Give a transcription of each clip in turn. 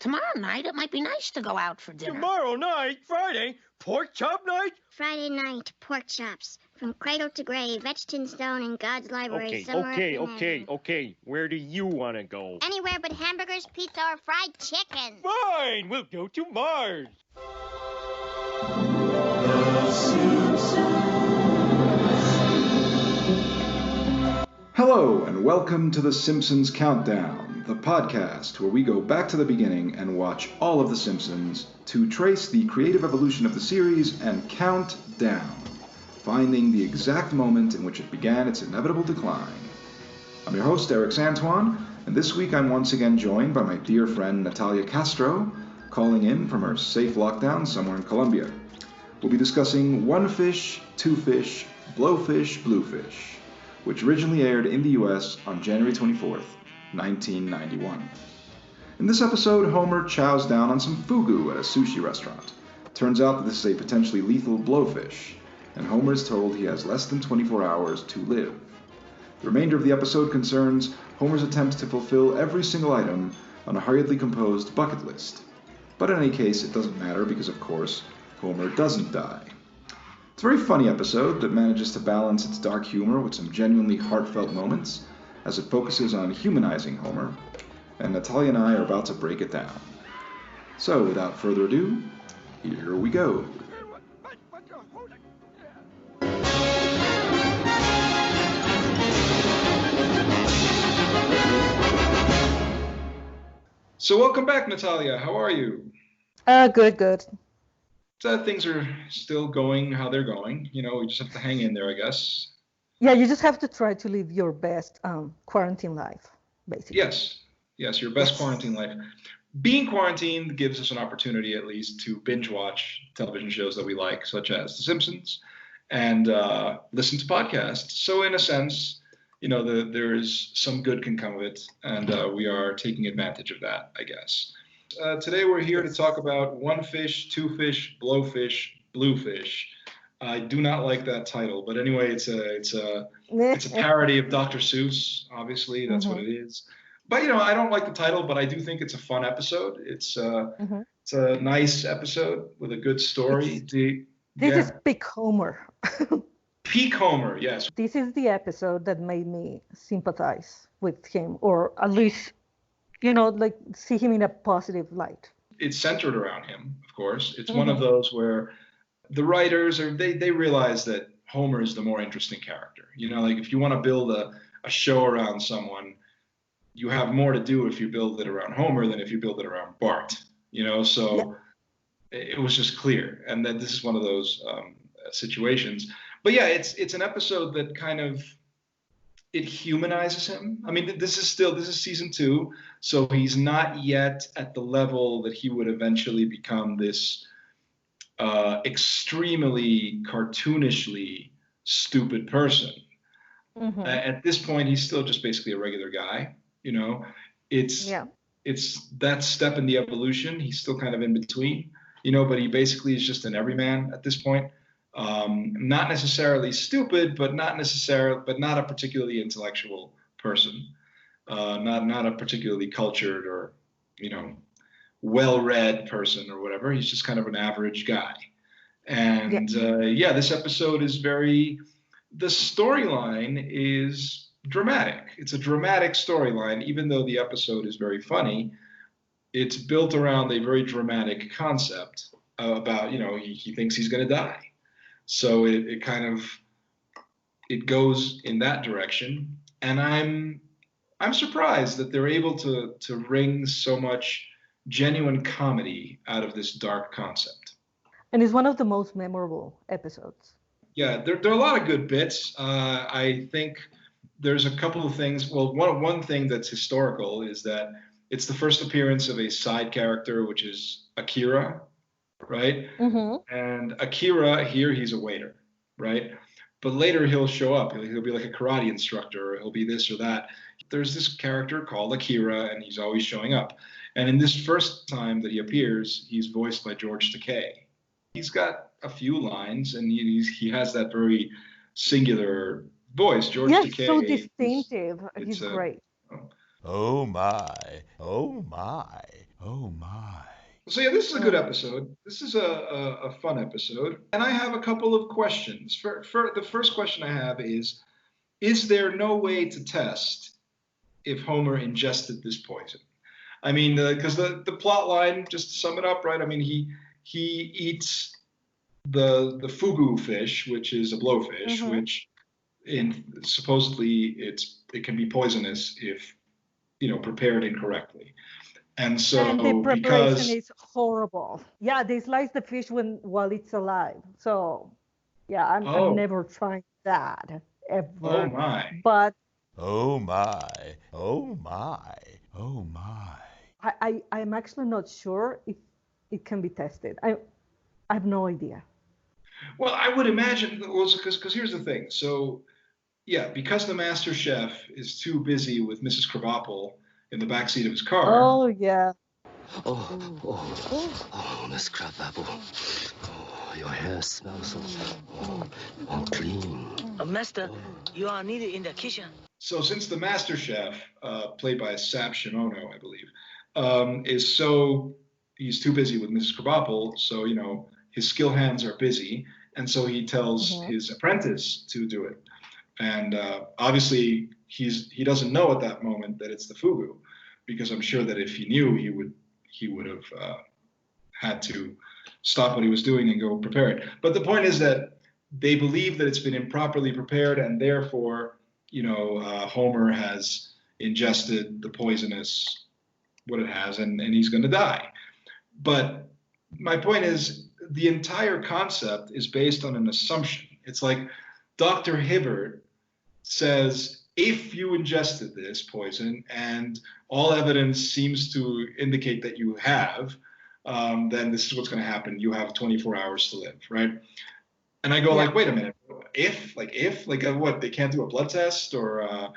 Tomorrow night, it might be nice to go out for dinner. Tomorrow night, Friday, pork chop night? Friday night, pork chops. From cradle to grave, etched in stone in God's library. Okay. Where do you want to go? Anywhere but hamburgers, pizza, or fried chicken. Fine, we'll go to Mars. Hello, and welcome to the Simpsons Countdown, the podcast where we go back to the beginning and watch all of The Simpsons to trace the creative evolution of the series and count down, finding the exact moment in which it began its inevitable decline. I'm your host, Erix Antoine, and this week I'm once again joined by my dear friend Natalia Castro, calling in from her safe lockdown somewhere in Colombia. We'll be discussing One Fish, Two Fish, Blowfish, Bluefish, which originally aired in the US on January 24th, 1991. In this episode, Homer chows down on some fugu at a sushi restaurant. Turns out that this is a potentially lethal blowfish, and Homer is told he has less than 24 hours to live. The remainder of the episode concerns Homer's attempt to fulfill every single item on a hurriedly composed bucket list. But in any case, it doesn't matter because, of course, Homer doesn't die. It's a very funny episode that manages to balance its dark humor with some genuinely heartfelt moments as it focuses on humanizing Homer, and Natalia and I are about to break it down. So, without further ado, here we go. So welcome back, Natalia. How are you? Good. Things are still going how they're going. You know, we just have to hang in there, I guess. Yeah, you just have to try to live your best quarantine life, basically. Yes, your best quarantine life. Being quarantined gives us an opportunity, at least, to binge watch television shows that we like, such as The Simpsons, and listen to podcasts. So in a sense, you know, there is some good can come of it, and we are taking advantage of that, I guess. Today we're here to talk about One Fish, Two Fish, Blowfish, Bluefish. I do not like that title, but anyway, it's a parody of Dr. Seuss. Obviously, that's what it is. But you know, I don't like the title, but I do think it's a fun episode. It's a nice episode with a good story. This is peak Homer. Peak Homer, yes. This is the episode that made me sympathize with him, or at least, you know, like see him in a positive light. It's centered around him, of course. It's one of those where the writers they realize that Homer is the more interesting character. You know, like if you want to build a show around someone, you have more to do if you build it around Homer than if you build it around Bart. You know, so it was just clear, and that this is one of those situations. But yeah, it's an episode that kind of it humanizes him. I mean, this is season 2, so he's not yet at the level that he would eventually become this extremely cartoonishly stupid person. At this point, he's still just basically a regular guy. You know, it's that step in the evolution. He's still kind of in between. You know, but he basically is just an everyman at this point. Not necessarily stupid, but not a particularly intellectual person. Not a particularly cultured or, you know, well-read person or whatever. He's just kind of an average guy. And this episode is the storyline is dramatic. It's a dramatic storyline, even though the episode is very funny. It's built around a very dramatic concept about, you know, he thinks he's going to die. So it kind of goes in that direction, and I'm surprised that they're able to wring so much genuine comedy out of this dark concept. And it's one of the most memorable episodes. Yeah, there are a lot of good bits. I think there's a couple of things. Well, one thing that's historical is that it's the first appearance of a side character, which is Akira. Right? And Akira here, he's a waiter, right? But later he'll show up. He'll be like a karate instructor, or he'll be this or that. There's this character called Akira, and he's always showing up. And in this first time that he appears, he's voiced by George Takei. He's got a few lines, and he has that very singular voice. George Takei. Yes, so distinctive. He's great. Oh my, oh my, Oh my. So yeah, this is a good episode. This is a fun episode, and I have a couple of questions. For the first question I have is there no way to test if Homer ingested this poison? I mean, because the plot line, just to sum it up, right? I mean, he eats the fugu fish, which is a blowfish, which supposedly it can be poisonous if prepared incorrectly. And And the so preparation because is horrible. Yeah, they slice the fish while it's alive. So, yeah, I'm never trying that oh ever. my. But Oh my. Oh my. Oh my. I'm actually not sure if it can be tested. I have no idea. Well, I would imagine because here's the thing. So yeah, because the master chef is too busy with Mrs. Krabappel in the backseat of his car. Oh yeah. Oh, Miss Krabappel. Oh, your hair smells so clean. Master, you are needed in the kitchen. So since the master chef, played by Sab Shimono, I believe, he's too busy with Mrs. Krabappel, so his skill hands are busy, and so he tells his apprentice to do it. And obviously he doesn't know at that moment that it's the fugu, because I'm sure that if he knew, he would have had to stop what he was doing and go prepare it. But the point is that they believe that it's been improperly prepared, and therefore, Homer has ingested the poisonous, what it has, and he's going to die. But my point is, the entire concept is based on an assumption. It's like Dr. Hibbert says, if you ingested this poison and all evidence seems to indicate that you have, then this is what's going to happen. You have 24 hours to live, right? And I go like, wait a minute, if what, they can't do a blood test, or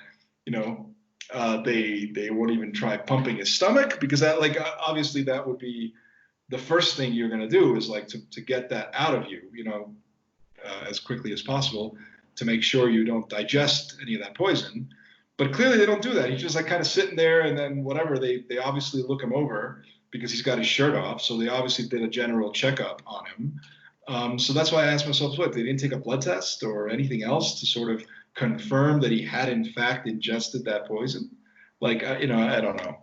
they won't even try pumping his stomach, because that, obviously that would be the first thing you're going to do, is to get that out of you, as quickly as possible, to make sure you don't digest any of that poison. But clearly they don't do that. He's just kind of sitting there, and then whatever, they obviously look him over because he's got his shirt off. So they obviously did a general checkup on him. So that's why I asked myself, what, they didn't take a blood test or anything else to sort of confirm that he had in fact ingested that poison? I don't know.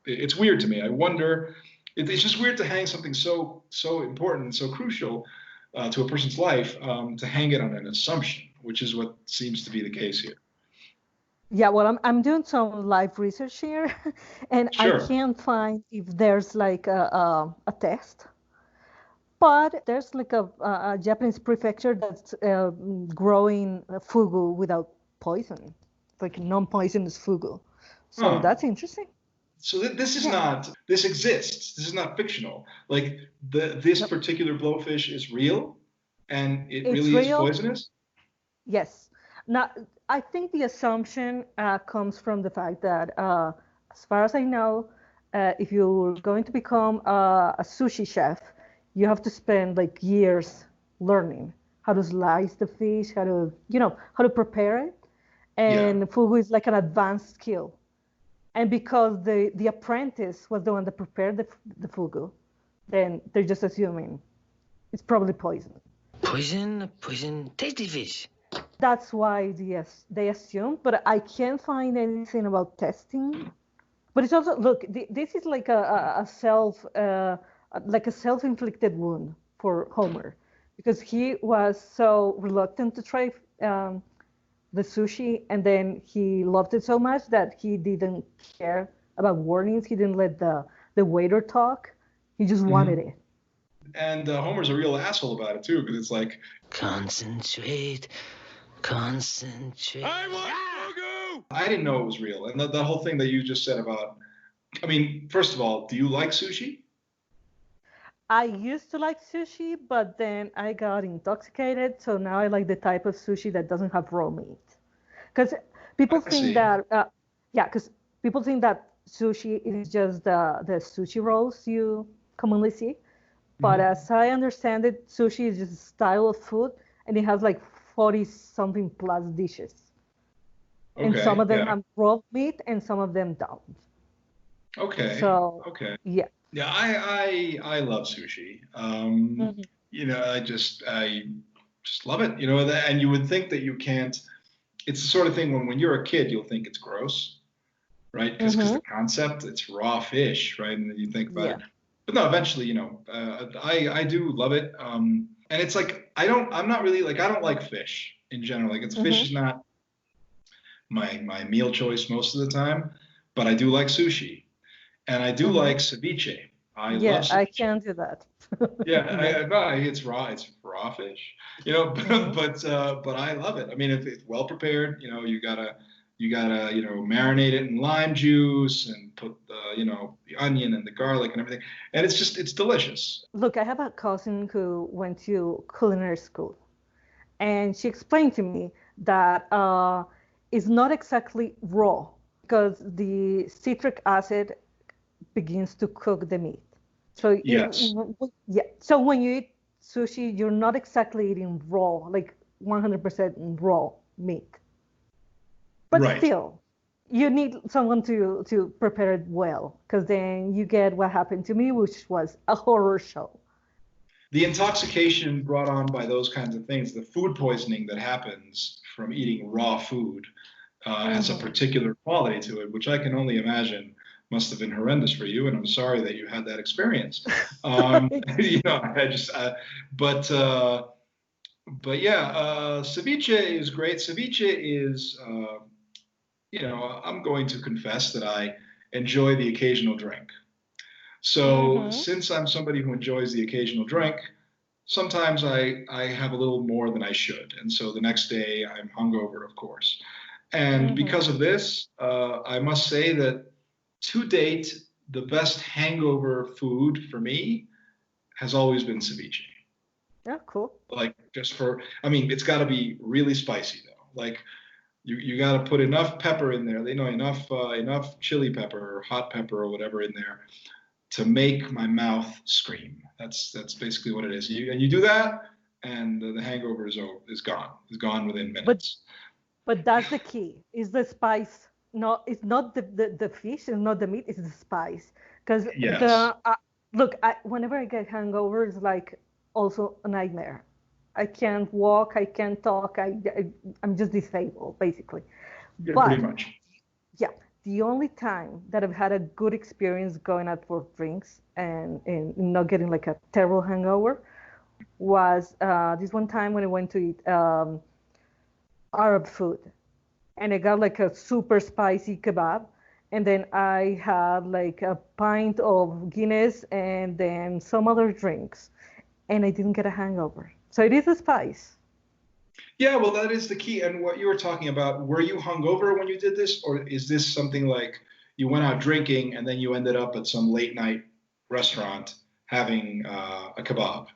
It's weird to me. I wonder, it's just weird to hang something so important and so crucial to a person's life, to hang it on an assumption, which is what seems to be the case here. Yeah, well, I'm doing some live research here, and I can't find if there's a test. But there's a Japanese prefecture that's growing fugu without poison, non-poisonous fugu. So that's interesting. So this is not, this exists. This is not fictional. This particular blowfish is real, and it's really is poisonous? Yes. Now, I think the assumption comes from the fact that, as far as I know, if you're going to become a sushi chef, you have to spend years learning how to slice the fish, how to prepare it. And fugu is an advanced skill. And because the apprentice was the one that prepared the fugu, then they're just assuming it's probably poison. Poison, tasty fish. That's why, yes, they assume, but I can't find anything about testing. But it's also, look, this is a self-inflicted wound for Homer, because he was so reluctant to try the sushi, and then he loved it so much that he didn't care about warnings. He didn't let the waiter talk. He just wanted it. And Homer's a real asshole about it too, because it's like, concentrate. I want fugu! I didn't know it was real. And the whole thing that you just said about, I mean, first of all, do you like sushi? I used to like sushi, but then I got intoxicated. So now I like the type of sushi that doesn't have raw meat. Because people think that, people think that sushi is just the sushi rolls you commonly see. But as I understand it, sushi is just a style of food, and it has 40-something plus dishes. Okay, and some of them have raw meat, and some of them don't. Okay. So Okay. yeah. Yeah, I love sushi. Hmm. You know, I just love it. You know, and you would think that you can't. It's the sort of thing when you're a kid, you'll think it's gross, right? Because Hmm. the concept, it's raw fish, right? And then you think about Yeah. it. But no, eventually, you know, I do love it. And it's like I'm not really like I don't like fish in general. Like fish Hmm. is not my meal choice most of the time, but I do like sushi, and I do Hmm. like ceviche. I love Yeah, I ceviche. can do that. Yeah, Yeah. no, it's raw fish, you know, Hmm. but I love it. I mean, if it's well prepared, you know, you gotta, you know, marinate it in lime juice and put the, you know, the onion and the garlic and everything, and it's delicious. Look, I have a cousin who went to culinary school, and she explained to me that it's not exactly raw because the citric acid begins to cook the meat. So Yes, yeah. So when you eat sushi, you're not exactly eating raw, like 100% raw meat. But right. still, you need someone to prepare it well, because then you get what happened to me, which was a horror show. The intoxication brought on by those kinds of things, the food poisoning that happens from eating raw food, has a Hmm. particular quality to it, which I can only imagine must have been horrendous for you. And I'm sorry that you had that experience. You know, but but yeah, ceviche is great. Ceviche is, you know, I'm going to confess that I enjoy the occasional drink. So Hmm. since I'm somebody who enjoys the occasional drink, sometimes I have a little more than I should. And so the next day I'm hungover, of course. And Hmm. because of this, I must say that to date, the best hangover food for me has always been ceviche. Yeah, cool. Like I mean, it's got to be really spicy though. Like you got to put enough pepper in there. You know, enough chili pepper or hot pepper or whatever in there to make my mouth scream. That's basically what it is. And you do that, and the hangover is gone. Is gone within But minutes. but that's the key. Is the spice? No, it's not the fish. It's not the meat. It's the spice. Because Yes. the look, whenever I get hangover, it's like also a nightmare. I can't walk. I can't talk. I'm just disabled basically. Yeah, pretty But much. yeah, the only time that I've had a good experience going out for drinks and not getting like a terrible hangover was this one time when I went to eat Arab food, and I got like a super spicy kebab, and then I had like a pint of Guinness and then some other drinks, and I didn't get a hangover. So it is a spice. Yeah, well, that is the key. And what you were talking about, were you hungover when you did this, or is this something like you went out drinking and then you ended up at some late night restaurant having a kebab?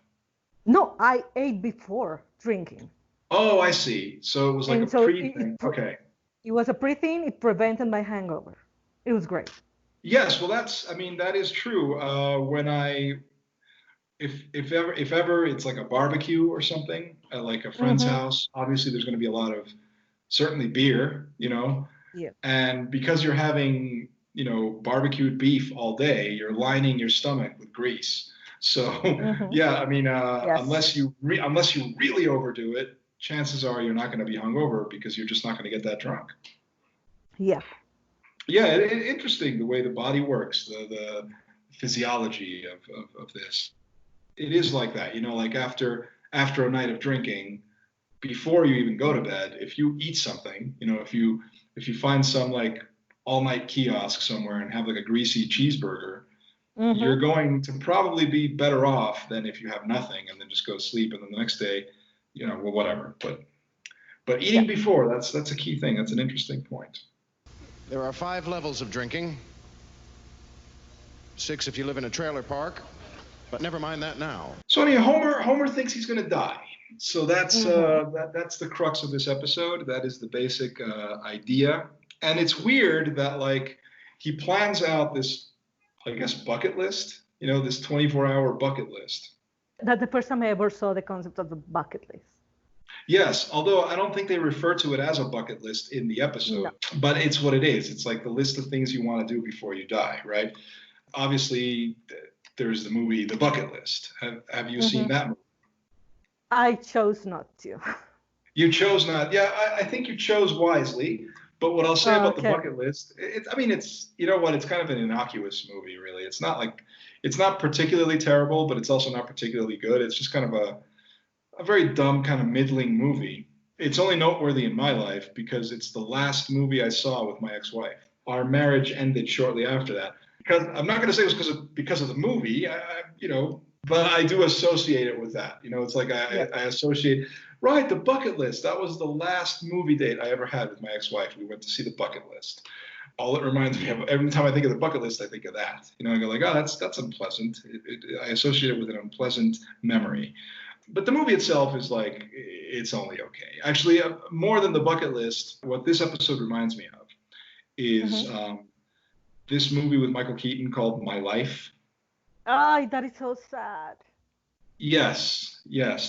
No, I ate before drinking, Oh, I see. So it was like a and so pre thing. Okay. it was a pre-thing. It prevented my hangover. It was great. Yes, well, I mean, that is true. When if ever it's like a barbecue or something at like a friend's Hmm. house, obviously there's going to be a lot of certainly beer, you know, Yeah. and because you're having, you know, barbecued beef all day, you're lining your stomach with grease. So Hmm. yeah, I mean, Yes. unless you really overdo it, chances are you're not going to be hungover because you're just not going to get that drunk. Yeah. Yeah, interesting the way the body works, the physiology of this. It is like that, you know, like after a night of drinking, before you even go to bed, if you eat something, you know, if you find some like all night kiosk somewhere and have like a greasy cheeseburger, you're Hmm. going to probably be better off than if you have nothing and then just go to sleep and then the next day, you know, well, whatever. But Yeah. eating before, that's a key thing. That's an interesting point. There are 5 levels of drinking. 6 if you live in a trailer park. But never mind that now. So anyway, Homer thinks he's going to die. So Hmm. that's the crux of this episode. That is the basic idea. And it's weird that like he plans out this, I guess, bucket list. You know, this 24-hour bucket list. That's the first time I ever saw the concept of the bucket list. Yes, although I don't think they refer to it as a bucket list in the episode, No. but it's what it is. It's like the list of things you want to do before you die, right? Obviously, there's the movie The Bucket List. Have you seen that movie? I chose not to. You chose not. Yeah, I think you chose wisely. But what I'll say about The Bucket List, it's you know what? It's kind of an innocuous movie, really. It's not particularly terrible, but it's also not particularly good. It's just kind of a very dumb, kind of middling movie. It's only noteworthy in my life because it's the last movie I saw with my ex-wife. Our marriage ended shortly after that. Because I'm not going to say it was because of the movie, but I do associate it with that. It's like I associate, right, The Bucket List. That was the last movie date I ever had with my ex-wife. We went to see The Bucket List. All it reminds me of, every time I think of The Bucket List, I think of that. I go like, oh, that's unpleasant. I associate it with an unpleasant memory. But the movie itself is like, it's only okay. Actually, more than The Bucket List, what this episode reminds me of is this movie with Michael Keaton called My Life. That is so sad. Yes,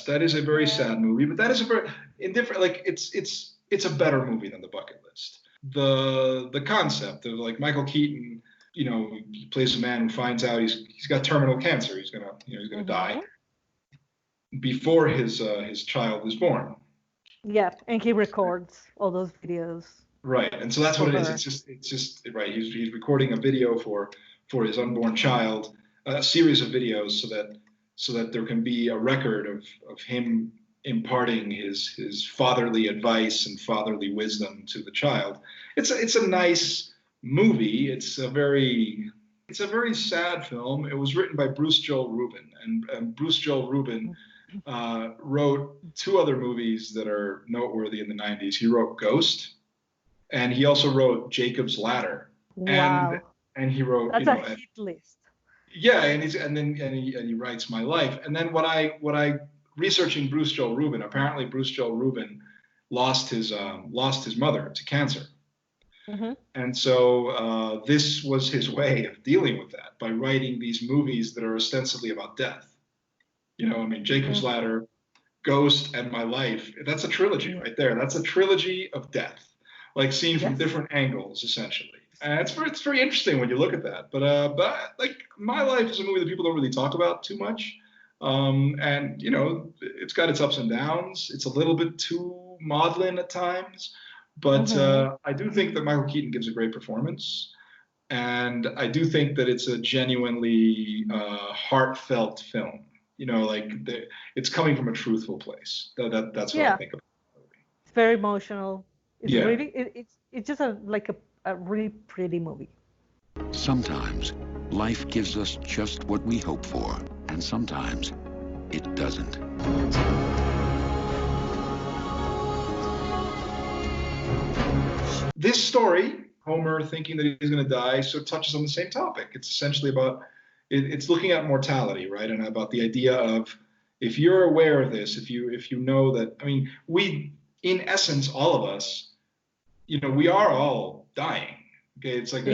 that is a very sad movie, but that is a very indifferent. Like it's a better movie than The Bucket List. The concept of like Michael Keaton, he plays a man who finds out he's got terminal cancer. He's gonna die before his child is born. Yeah, and he records all those videos. Right, and so that's what it is. It's just right. He's recording a video for his unborn child, a series of videos, so that there can be a record of him imparting his fatherly advice and fatherly wisdom to the child. It's a nice movie. It's a very sad film. It was written by Bruce Joel Rubin, and Bruce Joel Rubin wrote two other movies that are noteworthy in the 90s. He wrote Ghost. And he also wrote Jacob's Ladder. Wow. And he wrote that's a hit list. Yeah, and he writes My Life. And then what I researching Bruce Joel Rubin, apparently Bruce Joel Rubin lost his mother to cancer. And so this was his way of dealing with that by writing these movies that are ostensibly about death. Jacob's Ladder, Ghost, and My Life. That's a trilogy right there. That's a trilogy of death. Like seen from different angles, essentially. And it's very interesting when you look at that. But like My Life is a movie that people don't really talk about too much. And it's got its ups and downs. It's a little bit too maudlin at times. But I do think that Michael Keaton gives a great performance. And I do think that it's a genuinely heartfelt film. It's coming from a truthful place. That's what I think of the movie. It's very emotional. It's really it's just a really pretty movie. Sometimes life gives us just what we hope for, and sometimes it doesn't. This story, Homer thinking that he's going to die, so touches on the same topic. It's essentially about it's looking at mortality, right, and about the idea of if you're aware of this, if you know that. We, in essence, all of us. We are all dying. Okay, it's like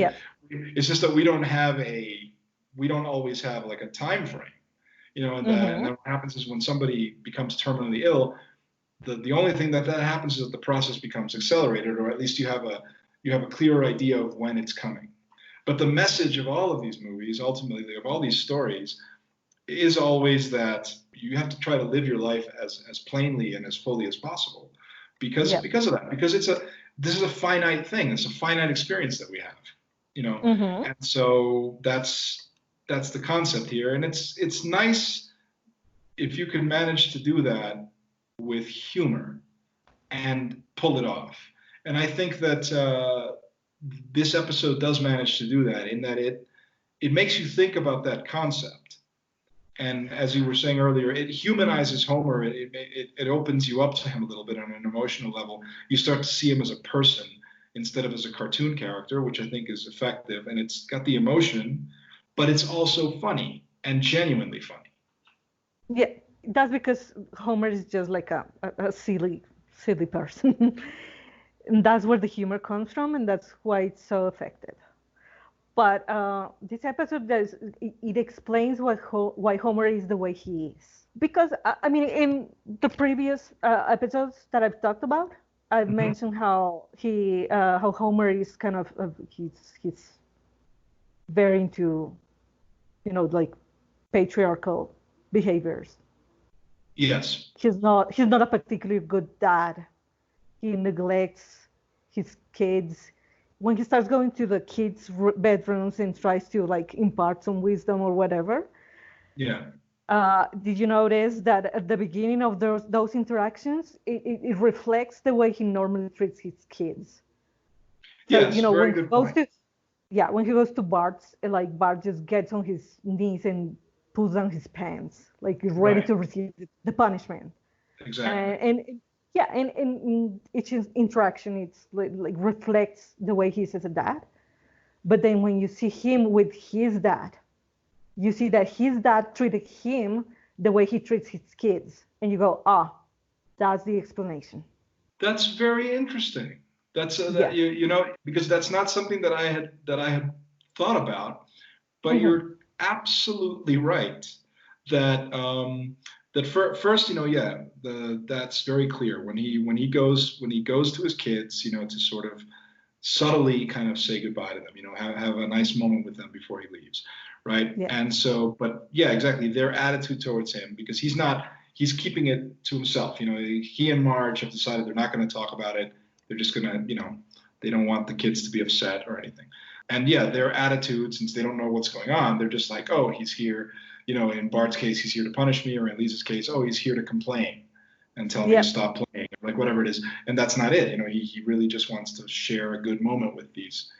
it's just that we don't always have like a time frame. And then what happens is when somebody becomes terminally ill, the only thing that happens is that the process becomes accelerated, or at least you have a clearer idea of when it's coming. But the message of all of these movies, ultimately, of all these stories, is always that you have to try to live your life as plainly and as fully as possible, because of that. Because this is a finite thing. It's a finite experience that we have, And so that's the concept here. And it's nice if you can manage to do that with humor and pull it off. And I think that this episode does manage to do that, in that it makes you think about that concept. And as you were saying earlier, it humanizes Homer. It opens you up to him a little bit on an emotional level. You start to see him as a person instead of as a cartoon character, which I think is effective. And it's got the emotion, but it's also funny and genuinely funny. Yeah, that's because Homer is just like a silly person. And that's where the humor comes from, and that's why it's so effective. But this episode it explains why Homer is the way he is. Because I mean, in the previous episodes that I've talked about, I've mentioned how how Homer is kind of he's very into, like patriarchal behaviors. Yes. He's not a particularly good dad. He neglects his kids. When he starts going to the kids' bedrooms and tries to like impart some wisdom or whatever. Yeah. Did you notice that at the beginning of those interactions, it reflects the way he normally treats his kids? So, Yes, very when good he goes point. when he goes to Bart's, like Bart just gets on his knees and pulls down his pants, like he's ready to receive the punishment. Exactly. And each interaction, it's like reflects the way he is as a dad. But then when you see him with his dad, you see that his dad treated him the way he treats his kids, and you go, that's the explanation. That's very interesting. That's because that's not something that I had thought about. But you're absolutely right that first, that's very clear when he goes to his kids, to sort of subtly kind of say goodbye to them, have a nice moment with them before he leaves, right? Yeah. And so, but yeah, exactly, their attitude towards him, because he's keeping it to himself. He and Marge have decided they're not going to talk about it. They're just going to, they don't want the kids to be upset or anything. And yeah, their attitude, since they don't know what's going on, they're just like, oh, he's here. In Bart's case, he's here to punish me, or in Lisa's case, oh, he's here to complain and tell me to stop playing, like whatever it is. And that's not it. He really just wants to share a good moment with these.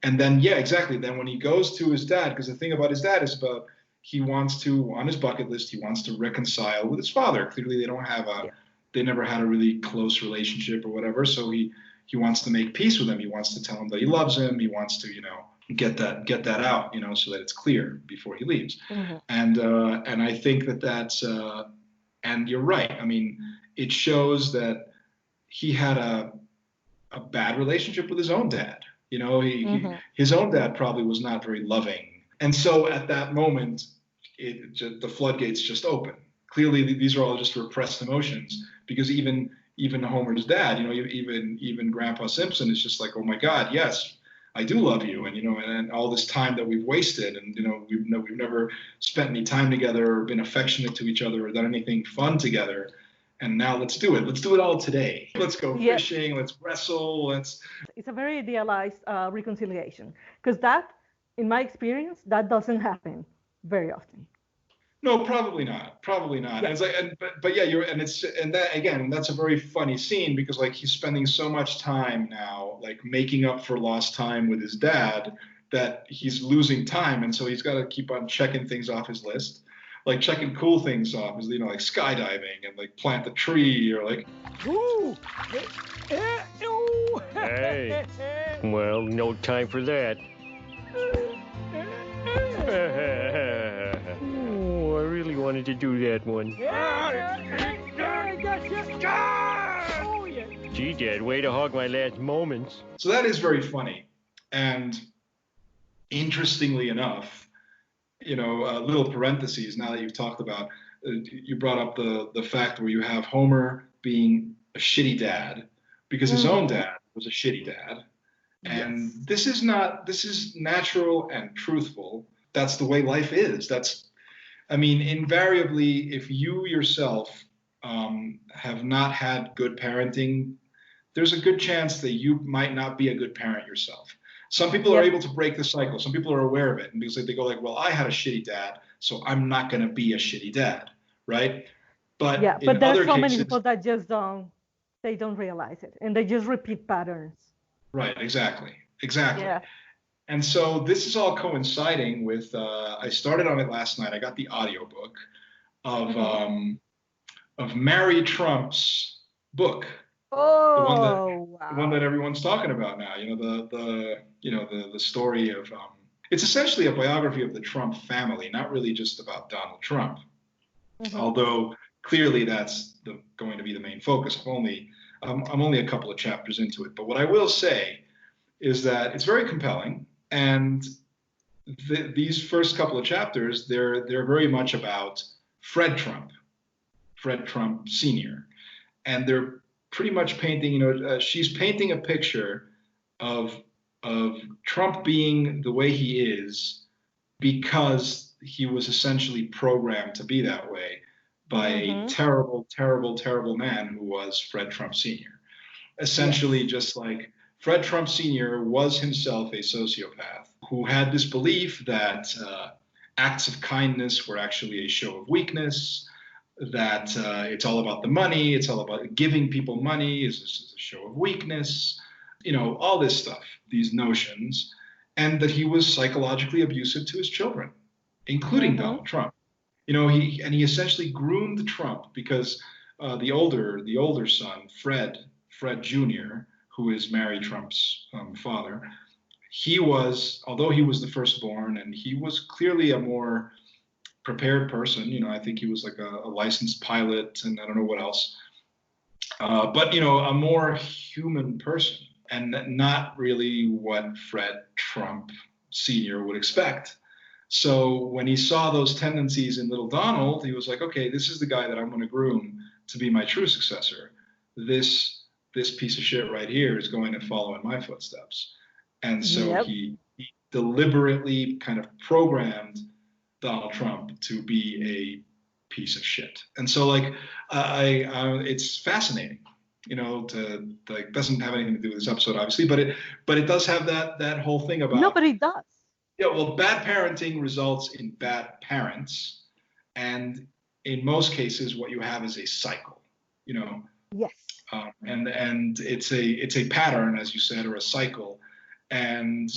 And then, yeah, exactly. Then when he goes to his dad, because the thing about his dad is about he wants to, on his bucket list, he wants to reconcile with his father. Clearly, they never had a really close relationship or whatever. So he wants to make peace with him. He wants to tell him that he loves him. He wants to, get that out, so that it's clear before he leaves. And I think that's, and you're right. I mean, it shows that he had a bad relationship with his own dad. His own dad probably was not very loving. And so at that moment, the floodgates just open. Clearly, these are all just repressed emotions, because even Homer's dad, even Grandpa Simpson is just like, oh my God, yes, I do love you, and all this time that we've wasted, and we've never spent any time together or been affectionate to each other or done anything fun together, and now let's do it. Let's do it all today. Let's go fishing. Let's wrestle. It's a very idealized reconciliation, because that, in my experience, that doesn't happen very often. No, probably not. Yeah. And it's like, but yeah, that's a very funny scene, because like he's spending so much time now, like making up for lost time with his dad, that he's losing time, and so he's got to keep on checking things off his list, like checking cool things off, like skydiving and like plant the tree, or like. Ooh. Hey, well, no time for that. Oh, I really wanted to do that one. Gee, Dad, way to hog my last moments. So that is very funny. And interestingly enough, little parentheses, now that you've talked about, you brought up the fact where you have Homer being a shitty dad because his own dad was a shitty dad. And this is natural and truthful. That's the way life is. Invariably, if you yourself have not had good parenting, there's a good chance that you might not be a good parent yourself. Some people are able to break the cycle. Some people are aware of it, and because they go like, well, I had a shitty dad, so I'm not going to be a shitty dad, right? But there's so many people that just don't realize it, and they just repeat patterns. Right, exactly. Yeah. And so this is all coinciding with, I started on it last night. I got the audiobook of Mary Trump's book. Oh, the one that everyone's talking about now. The story of, it's essentially a biography of the Trump family, not really just about Donald Trump. Although clearly that's going to be the main focus. I'm only a couple of chapters into it, but what I will say is that it's very compelling, and these first couple of chapters, they're very much about Fred Trump, Fred Trump Sr. And they're pretty much painting, she's painting a picture of Trump being the way he is because he was essentially programmed to be that way by a terrible, terrible, terrible man who was Fred Trump Sr. Essentially, just like Fred Trump Sr. was himself a sociopath who had this belief that acts of kindness were actually a show of weakness, that it's all about the money, it's all about giving people money is a show of weakness, all this stuff, these notions, and that he was psychologically abusive to his children, including Donald Trump. He essentially groomed Trump because the older son, Fred Jr., who is Mary Trump's father, although he was the firstborn and he was clearly a more prepared person, I think he was like a licensed pilot and I don't know what else, but a more human person and not really what Fred Trump Sr. would expect. So when he saw those tendencies in little Donald, he was like, okay, this is the guy that I'm going to groom to be my true successor. This piece of shit right here is going to follow in my footsteps. And so he deliberately kind of programmed Donald Trump to be a piece of shit. And so it's fascinating, doesn't have anything to do with this episode, obviously, but it does have that whole thing about. No, but it does. Yeah, well, bad parenting results in bad parents. And in most cases, what you have is a cycle, Yes. And it's a pattern, as you said, or a cycle. And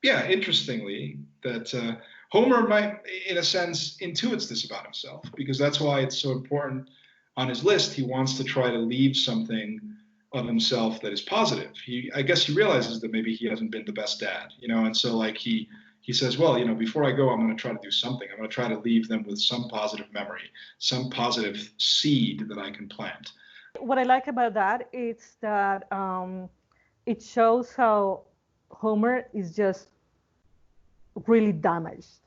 yeah, interestingly, that Homer might, in a sense, intuits this about himself, because that's why it's so important on his list. He wants to try to leave something of himself that is positive. I guess he realizes that maybe he hasn't been the best dad, and so he says, well, before I go, I'm going to try to do something. I'm going to try to leave them with some positive memory, some positive seed that I can plant. What I like about that is that it shows how Homer is just really damaged.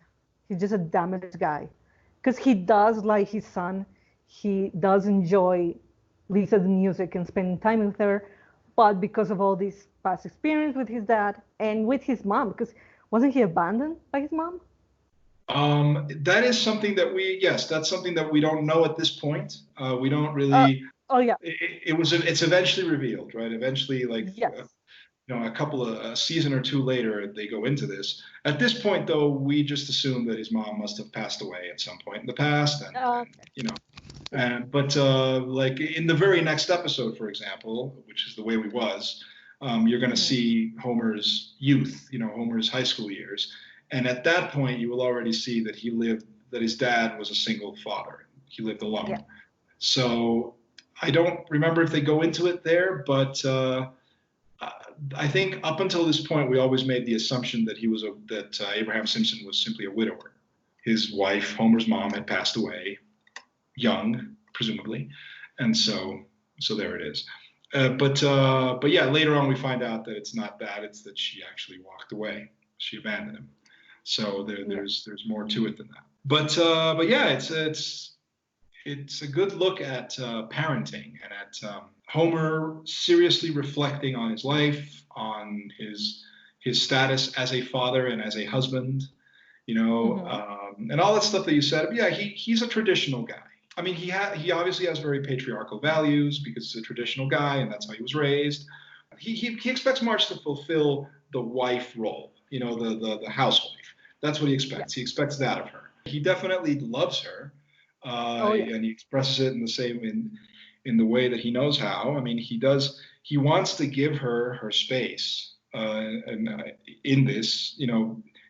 He's just a damaged guy. Because he does like his son. He does enjoy Lisa's music and spending time with her. But because of all this past experience with his dad and with his mom, because wasn't he abandoned by his mom? That is something that that's something that we don't know at this point. We don't really. It's eventually revealed, right? Eventually, a season or two later, they go into this. At this point, though, we just assume that his mom must have passed away at some point in the past, but in the very next episode, for example, which is The Way We Was, you're going to see Homer's youth, Homer's high school years. And at that point, you will already see that that his dad was a single father. He lived alone. Yeah. So I don't remember if they go into it there, but I think up until this point, we always made the assumption that Abraham Simpson was simply a widower. His wife, Homer's mom, had passed away young, presumably. And so there it is. But yeah, later on we find out that it's not that; it's that she actually walked away. She abandoned him. So there's more to it than that. But yeah, it's a good look at parenting and at Homer seriously reflecting on his life, on his status as a father and as a husband, and all that stuff that you said. Yeah, he's a traditional guy. I mean, he obviously has very patriarchal values because he's a traditional guy and that's how he was raised. He expects Marge to fulfill the wife role, the housewife. That's what he expects. Yeah. He expects that of her. He definitely loves her, and he expresses it in the way that he knows how. I mean, he does. He wants to give her space, and in this,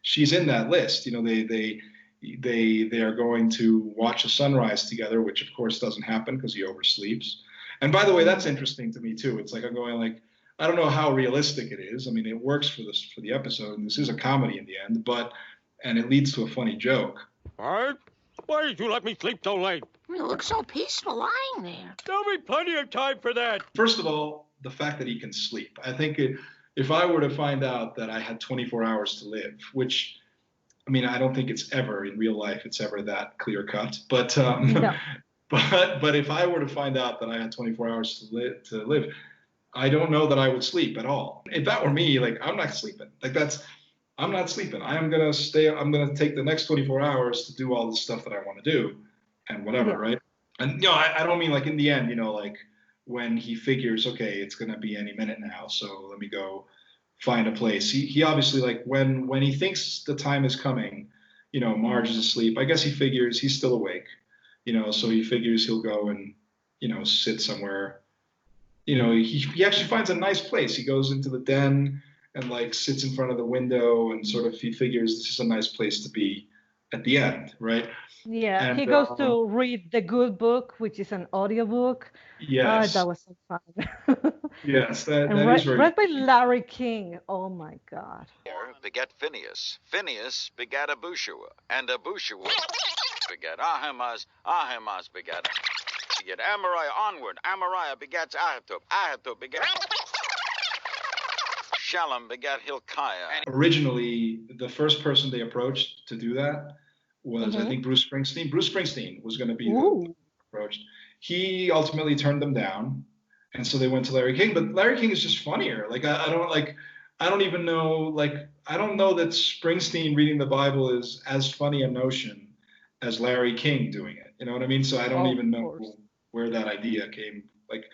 she's in that list. They are going to watch a sunrise together, which of course doesn't happen because he oversleeps. And by the way, that's interesting to me too. It's like I'm going I don't know how realistic it is. I mean, it works for the episode, and this is a comedy in the end, and it leads to a funny joke. Art, why did you let me sleep so late? You look so peaceful lying there. There'll be plenty of time for that. First of all, the fact that he can sleep. I think if I were to find out that I had 24 hours to live, which, I mean, I don't think it's ever in real life, it's ever that clear cut. But But if I were to find out that I had 24 hours to live, I don't know that I would sleep at all. If that were me, like, I'm not sleeping. I'm not sleeping. I'm going to take the next 24 hours to do all the stuff that I want to do and whatever, right? And, I don't mean like in the end, like when he figures, okay, it's going to be any minute now, so let me go find a place. He obviously, like, when he thinks the time is coming, Marge is asleep. I guess he figures he's still awake, so he figures he'll go and, sit somewhere. He actually finds a nice place. He goes into the den and, like, sits in front of the window and sort of, he figures this is a nice place to be at the end, right? Yeah, and he goes to read The Good Book, which is an audiobook. Yes. That was so fun. Yes, that is very read by Larry King. Oh my God. Begat Phineas. Phineas begat Abushua. And Abushua begat Ahimaaz. Ahimaaz begat Amariah onward. Amariah begats Ahitub. Ahitub begat Shalom begat Hilkiah. Originally, the first person they approached to do that was, I think, Bruce Springsteen. Bruce Springsteen was going to be the approached. He ultimately turned them down, and so they went to Larry King. But Larry King is just funnier. Like, I don't even know. Like, I don't know that Springsteen reading the Bible is as funny a notion as Larry King doing it. You know what I mean? So I don't even know where that idea came, like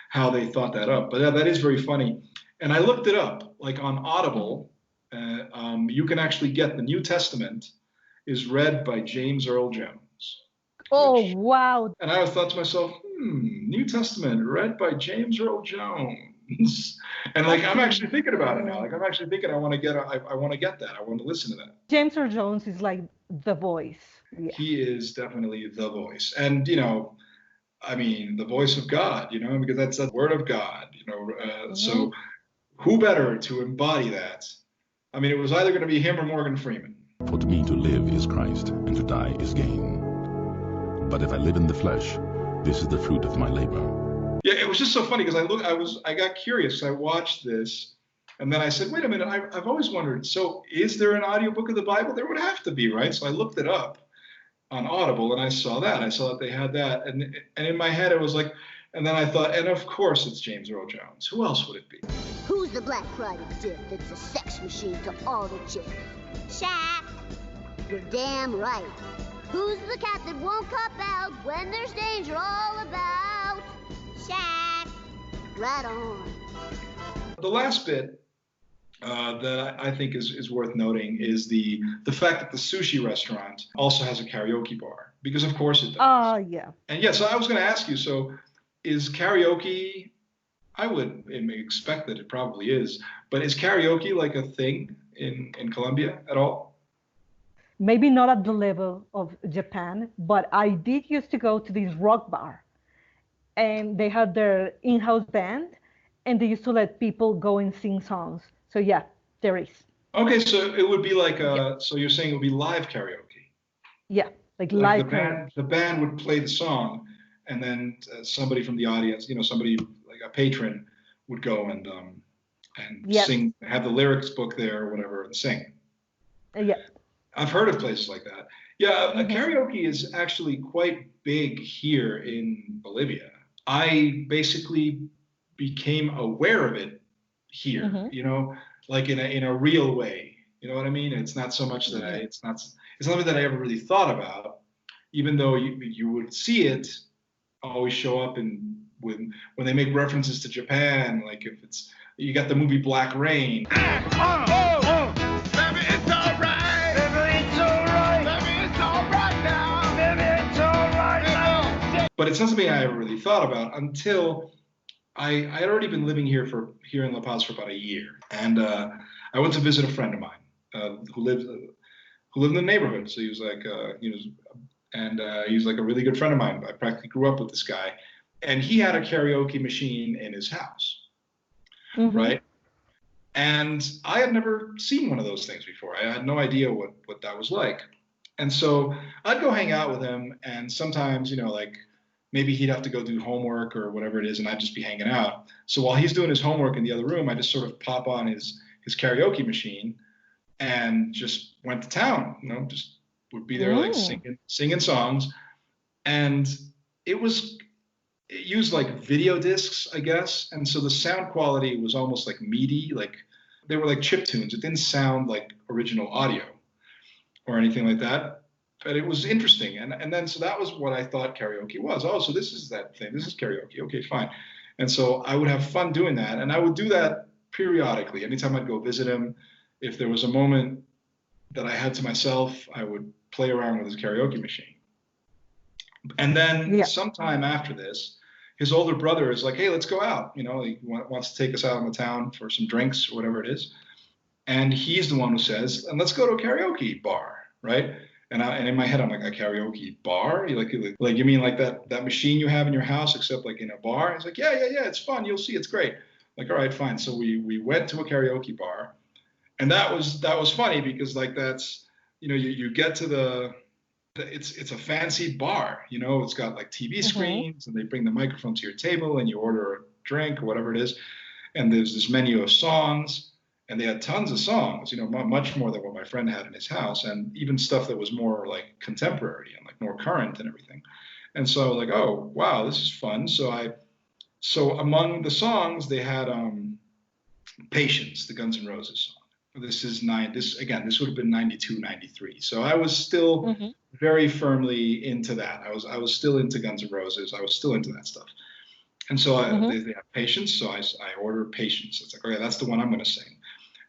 how they thought that up. But yeah, that is very funny. And I looked it up, like on Audible. You can actually get the New Testament is read by James Earl Jones. Wow. And I thought to myself, New Testament read by James Earl Jones. And, like, I'm actually thinking about it now. Like, I'm actually thinking I want to get that. I want to listen to that. James Earl Jones is like the voice. Yeah. He is definitely the voice. And, the voice of God, because that's the word of God, So who better to embody that? I mean, it was either going to be him or Morgan Freeman. For to me to live is Christ, and to die is gain. But if I live in the flesh, this is the fruit of my labor. Yeah, it was just so funny because I got curious. I watched this, and then I said, wait a minute, I've always wondered, so is there an audiobook of the Bible? There would have to be, right? So I looked it up on Audible, and I saw that they had that. And in my head, it was like, and then I thought, and of course it's James Earl Jones. Who else would it be? Who's the black pride of dick that's a sex machine to all the chicks? Shaq. You're damn right. Who's the cat that won't cop out when there's danger all about? Shaq. Right on. The last bit that I think is worth noting is the fact that the sushi restaurant also has a karaoke bar, because of course it does. Oh, yeah. And yeah, so I was going to ask you, so is karaoke, I would expect that it probably is, but is karaoke like a thing in Colombia at all? Maybe not at the level of Japan, but I did used to go to this rock bar, and they had their in-house band, and they used to let people go and sing songs. So yeah, there is. Okay, so it would be like so you're saying it would be live karaoke? Yeah, like live karaoke. The band would play the song, and then somebody from the audience, somebody like a patron would go and sing, have the lyrics book there or whatever, and sing. Yeah. I've heard of places like that. Yeah, karaoke is actually quite big here in Bolivia. I basically became aware of it here, like in a real way. You know what I mean? It's not so much that it's something that I ever really thought about, even though you would see it always show up when they make references to Japan, like if it's, you got the movie Black Rain. Baby, it's all right. Baby, it's all right. Baby, it's all right now. Baby, it's all right now. But it's not something I ever really thought about until I had already been living here in La Paz for about a year, and I went to visit a friend of mine who lived in the neighborhood. So he was like, he was like a really good friend of mine. I practically grew up with this guy, and he had a karaoke machine in his house, right? And I had never seen one of those things before. I had no idea what that was like. And so I'd go hang out with him, and sometimes, like maybe he'd have to go do homework or whatever it is, and I'd just be hanging out. So while he's doing his homework in the other room, I just sort of pop on his karaoke machine and just went to town, just would be there like singing songs. And it used like video discs, I guess, and so the sound quality was almost like MIDI, like they were like chip tunes. It didn't sound like original audio or anything like that, but it was interesting. And then so that was what I thought karaoke was. Oh, so this is that thing. This is karaoke. Okay, fine. And so I would have fun doing that, and I would do that periodically. Anytime I'd go visit him, if there was a moment that I had to myself, I would play around with his karaoke machine. And then sometime after this, his older brother is like, hey, let's go out. You know, he wants to take us out in the town for some drinks or whatever it is. And he's the one who says, and let's go to a karaoke bar, right? And in my head, I'm like, a karaoke bar? Like you mean like that machine you have in your house, except like in a bar? He's like, yeah, it's fun. You'll see, it's great. Like, all right, fine. So we went to a karaoke bar, and that was funny because like that's, you know, you get to it's a fancy bar, you know, it's got like TV screens, and they bring the microphone to your table, and you order a drink or whatever it is, and there's this menu of songs, and they had tons of songs, you know, much more than what my friend had in his house, and even stuff that was more like contemporary and like more current and everything. And so like, oh wow, this is fun. So among the songs they had Patience, the Guns N' Roses song. This would have been 92, 93. So I was still very firmly into that. I was still into Guns N' Roses. I was still into that stuff. And so they have Patience. So I order Patience. It's like, okay, that's the one I'm going to sing.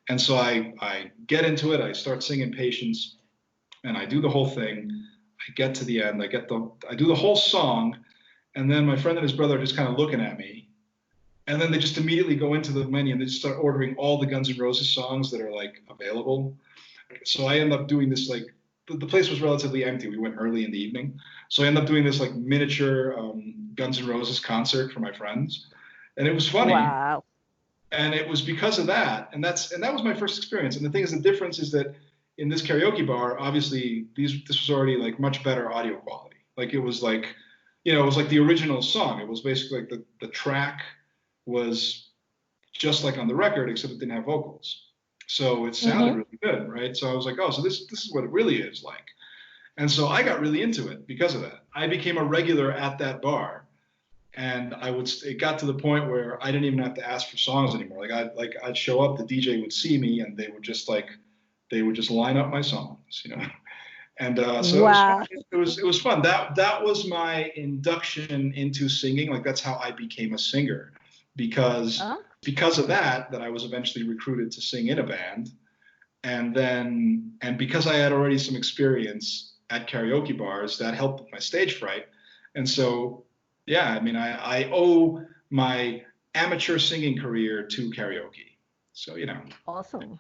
And so I get into it. I start singing Patience, and I do the whole thing. I get to the end. I do the whole song, and then my friend and his brother are just kind of looking at me. And then they just immediately go into the menu and they just start ordering all the Guns N' Roses songs that are like available. So I end up doing this, like the place was relatively empty. We went early in the evening. So I end up doing this like miniature Guns N' Roses concert for my friends. And it was funny. Wow. And it was because of that. And that was my first experience. And the thing is, the difference is that in this karaoke bar, obviously this was already like much better audio quality. Like it was like, you know, it was like the original song. It was basically like the track was just like on the record, except it didn't have vocals. So it sounded really good, right? So I was like, oh, so this is what it really is like. And so I got really into it because of that. I became a regular at that bar, and it got to the point where I didn't even have to ask for songs anymore. I'd show up, the DJ would see me, and they would just line up my songs, you know. And so it was fun. That was my induction into singing. Like that's how I became a singer. Because of that I was eventually recruited to sing in a band, and because I had already some experience at karaoke bars, that helped with my stage fright. And so I mean I owe my amateur singing career to karaoke. So you know. Awesome.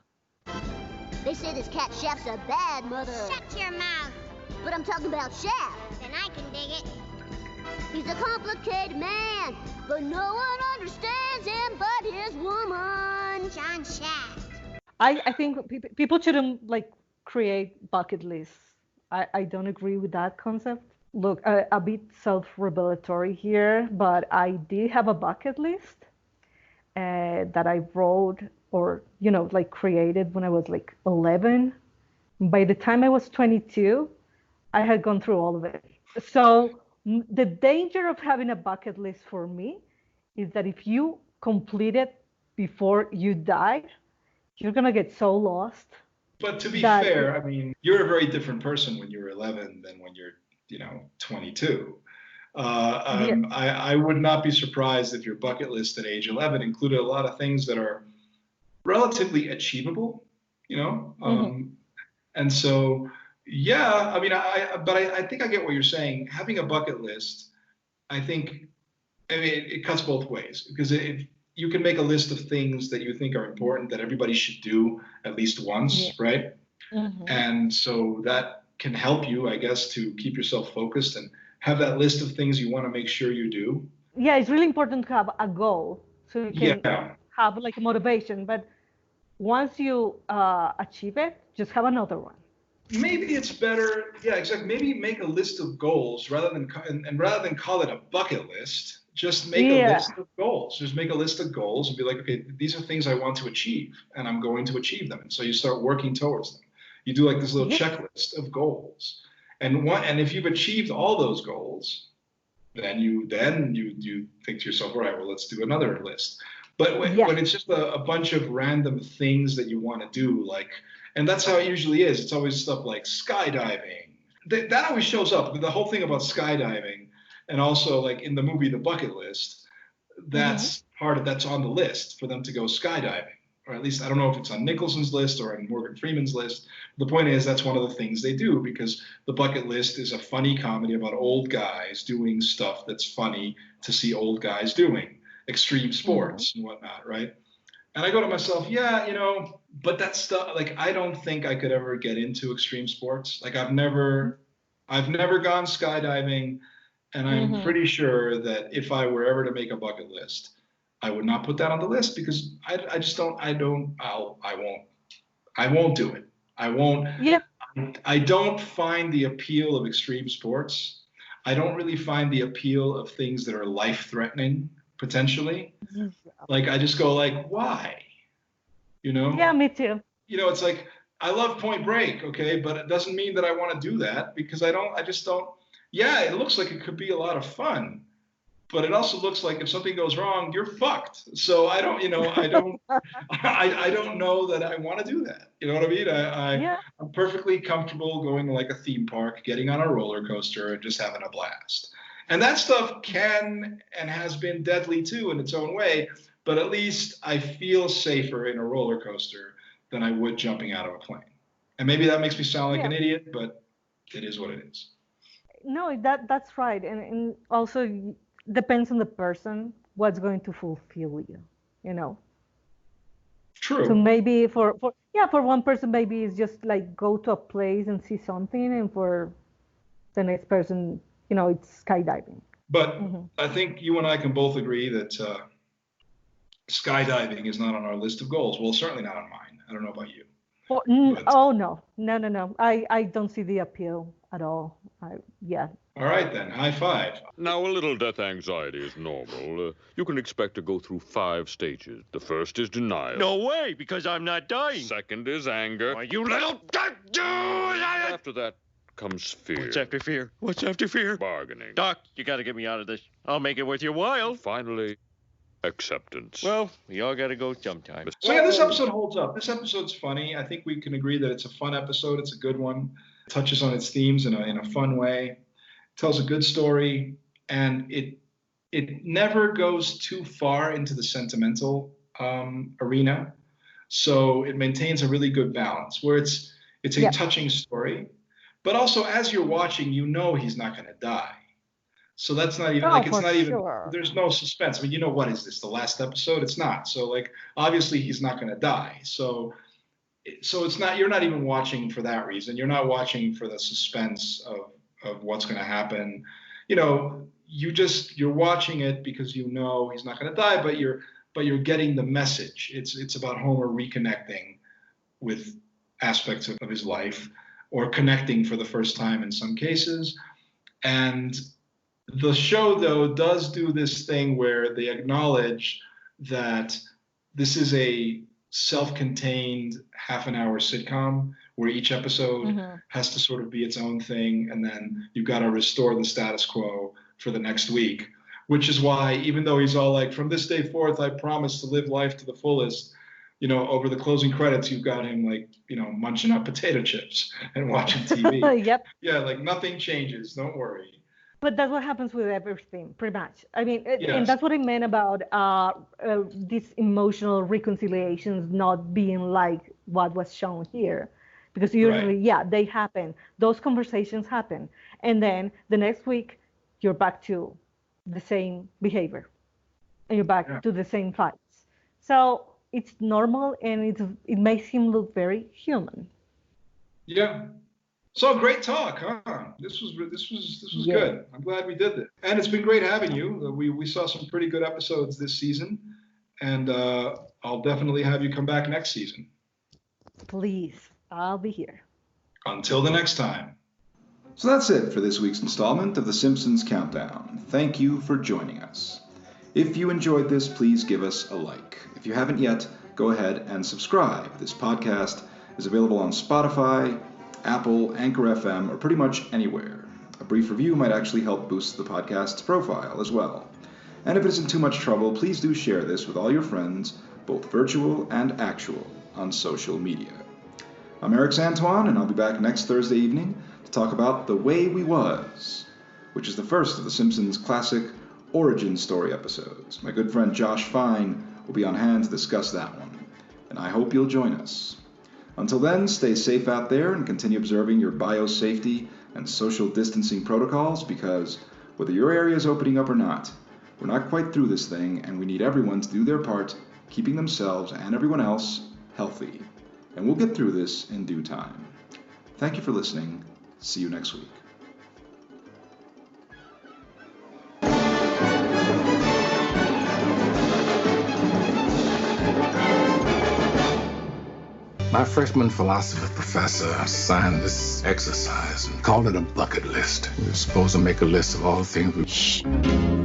They say this cat Chef's a bad mother. Shut your mouth. But I'm talking about Chef. Then I can dig it. He's a complicated man, but no one understands him but his woman. John Shaft. I think people shouldn't like create bucket lists. I don't agree with that concept. Look, a bit self-revelatory here, but I did have a bucket list that I wrote or, you know, like created when I was like 11. By the time I was 22, I had gone through all of it. So the danger of having a bucket list for me is that if you complete it before you die, you're going to get so lost. But to be fair, I mean, you're a very different person when you're 11 than when you're, you know, 22. I would not be surprised if your bucket list at age 11 included a lot of things that are relatively achievable, you know? And so, yeah, I mean, I think I get what you're saying. Having a bucket list, I mean, it cuts both ways, because you can make a list of things that you think are important that everybody should do at least once, right? And so that can help you, I guess, to keep yourself focused and have that list of things you want to make sure you do. Yeah, it's really important to have a goal so you can have like a motivation. But once you achieve it, just have another one. Maybe it's better, yeah, exactly. Maybe make a list of goals rather than call it a bucket list. Just make a list of goals. Just make a list of goals and be like, okay, these are things I want to achieve, and I'm going to achieve them. And so you start working towards them. You do like this little checklist of goals, and if you've achieved all those goals, then you think to yourself, all right, well, let's do another list. But when it's just a bunch of random things that you want to do, like, and that's how it usually is. It's always stuff like skydiving. That always shows up. The whole thing about skydiving, and also like in the movie The Bucket List, that's that's on the list for them to go skydiving. Or at least I don't know if it's on Nicholson's list or on Morgan Freeman's list. The point is that's one of the things they do, because The Bucket List is a funny comedy about old guys doing stuff that's funny to see old guys doing, extreme sports and whatnot, right? And I go to myself, yeah, you know, but that stuff, like, I don't think I could ever get into extreme sports. Like, I've never gone skydiving, and I'm pretty sure that if I were ever to make a bucket list, I would not put that on the list, because I won't do it. I won't. Yeah. I don't find the appeal of extreme sports. I don't really find the appeal of things that are life-threatening, potentially. Like, I just go like, why? You know? Yeah, me too. You know, it's like, I love Point Break, okay, but it doesn't mean that I want to do that, because I just don't. Yeah, it looks like it could be a lot of fun, but it also looks like if something goes wrong, you're fucked. So I don't know that I want to do that. You know what I mean? I'm perfectly comfortable going to like a theme park, getting on a roller coaster, and just having a blast. And that stuff can and has been deadly too in its own way, but at least I feel safer in a roller coaster than I would jumping out of a plane. And maybe that makes me sound like an idiot, but it is what it is. No, that's right. And also depends on the person what's going to fulfill you, you know. True. So maybe for one person, maybe it's just like go to a place and see something, and for the next person, you know, it's skydiving. But I think you and I can both agree that skydiving is not on our list of goals. Well, certainly not on mine. I don't know about you. No. I don't see the appeal at all. All right, then. High five. Now, a little death anxiety is normal. You can expect to go through 5 stages. The first is denial. No way, because I'm not dying. Second is anger. Why, you little... After that comes fear. What's after fear? What's after fear? Bargaining. Doc, you got to get me out of this. I'll make it worth your while. And finally, acceptance. Well, we all got to go sometime. So yeah, this episode holds up. This episode's funny. I think we can agree that it's a fun episode. It's a good one. It touches on its themes in a fun way. Tells a good story, and it never goes too far into the sentimental arena. So it maintains a really good balance where it's a touching story, but also as you're watching, you know he's not going to die. So that's not even there's no suspense. I mean, you know, what is this, the last episode? It's not. So like, obviously he's not going to die. So it's not, you're not even watching for that reason. You're not watching for the suspense of what's going to happen. You know, you're watching it because you know he's not going to die, but you're getting the message. It's about Homer reconnecting with aspects of his life, or connecting for the first time in some cases. And the show, though, does do this thing where they acknowledge that this is a self-contained half-an-hour sitcom where each episode has to sort of be its own thing, and then you've got to restore the status quo for the next week, which is why, even though he's all like, from this day forth, I promise to live life to the fullest, you know, over the closing credits, you've got him like, you know, munching up potato chips and watching TV. Yep. Yeah, like nothing changes, don't worry. But that's what happens with everything, pretty much. I mean, and that's what I meant about these emotional reconciliations not being like what was shown here. Because usually, they happen. Those conversations happen. And then the next week, you're back to the same behavior. And you're back to the same fights. So it's normal, and it makes him look very human. Yeah. So great talk, huh? This was good. I'm glad we did this. And it's been great having you. We saw some pretty good episodes this season. And I'll definitely have you come back next season. Please. I'll be here. Until the next time. So that's it for this week's installment of the Simpsons Countdown. Thank you for joining us. If you enjoyed this, please give us a like. If you haven't yet, go ahead and subscribe. This podcast is available on Spotify, Apple, Anchor FM, or pretty much anywhere. A brief review might actually help boost the podcast's profile as well. And if it isn't too much trouble, please do share this with all your friends, both virtual and actual, on social media. I'm Erix Antoine, and I'll be back next Thursday evening to talk about The Way We Was, which is the first of the Simpsons classic origin story episodes. My good friend Josh Fine will be on hand to discuss that one, and I hope you'll join us. Until then, stay safe out there and continue observing your biosafety and social distancing protocols, because whether your area is opening up or not, we're not quite through this thing, and we need everyone to do their part, keeping themselves and everyone else healthy. And we'll get through this in due time. Thank you for listening. See you next week. My freshman philosophy professor assigned this exercise and called it a bucket list. We were supposed to make a list of all the things we...